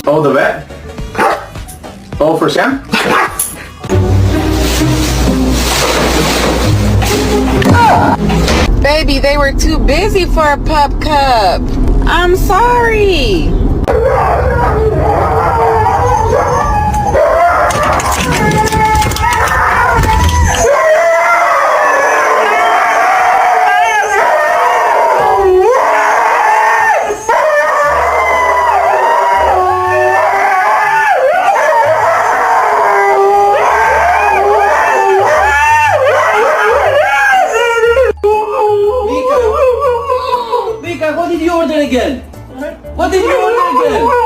Oh, the vet? Oh, for Sam? Baby, they were too busy for a pup cup. I'm sorry. Mika, what did you order again? What did you order again?